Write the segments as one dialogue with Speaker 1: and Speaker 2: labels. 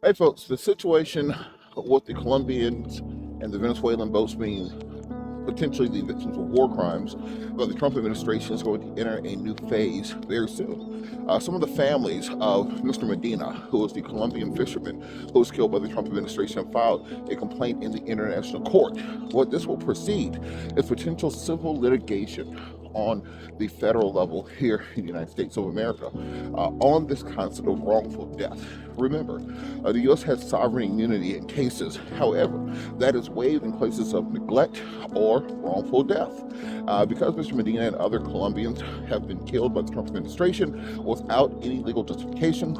Speaker 1: Hey folks, the situation with the Colombians and the Venezuelan boats being potentially the victims of war crimes, but the Trump administration is going to enter a new phase very soon. Some of the families of Mr. Medina, who was the Colombian fisherman who was killed by the Trump administration, filed a complaint in the international court. What this will proceed is potential civil litigation on the federal level here in the United States of America on this concept of wrongful death. Remember, the U.S. has sovereign immunity in cases, however, that is waived in cases of neglect or wrongful death. Because Mr. Medina and other Colombians have been killed by the Trump administration without any legal justification,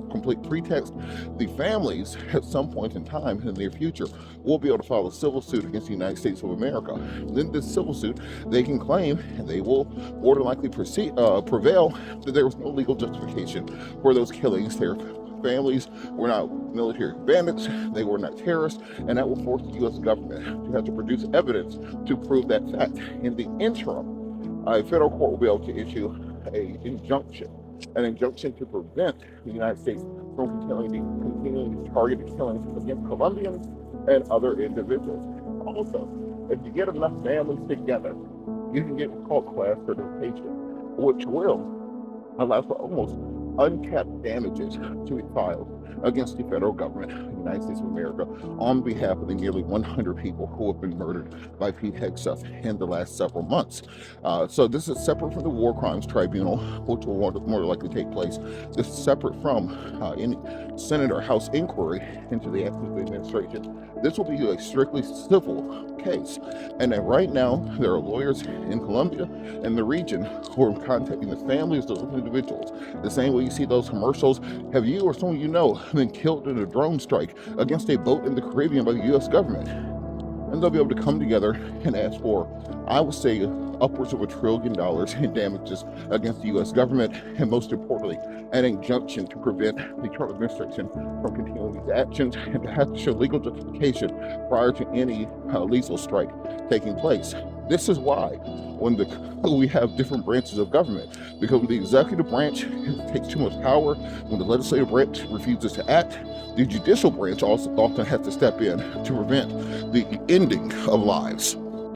Speaker 1: complete pretext, the families at some point in time in the near future will be able to file a civil suit against the United States of America. Then this civil suit, they can claim, and they will more than likely prevail, that there was no legal justification for those killings. Their families were not military bandits, they were not terrorists, and that will force the U.S. government to have to produce evidence to prove that fact. In the interim, a federal court will be able to issue an injunction to prevent the United States from continuing these targeted killings against Colombians and other individuals. Also, if you get enough families together, you can get what's called class certification, which will allow for almost uncapped damages to be filed against the federal government of the United States of America on behalf of the nearly 100 people who have been murdered by Pete Hegseth in the last several months. So this is separate from the War Crimes Tribunal, which will more likely take place. This is separate from any Senate or House inquiry into the actions of the administration. This will be a strictly civil case. And that right now, there are lawyers in Colombia and the region who are contacting the families of those individuals. The same way you see those commercials, have you or someone you know been killed in a drone strike against a boat in the Caribbean by the U.S. government? And they'll be able to come together and ask for, I would say, upwards of $1 trillion in damages against the U.S. government, and most importantly, an injunction to prevent the Trump administration from continuing these actions and to have to show legal justification prior to any lethal strike taking place. This is why when we have different branches of government, because when the executive branch takes too much power, when the legislative branch refuses to act, the judicial branch also often has to step in to prevent the ending of lives.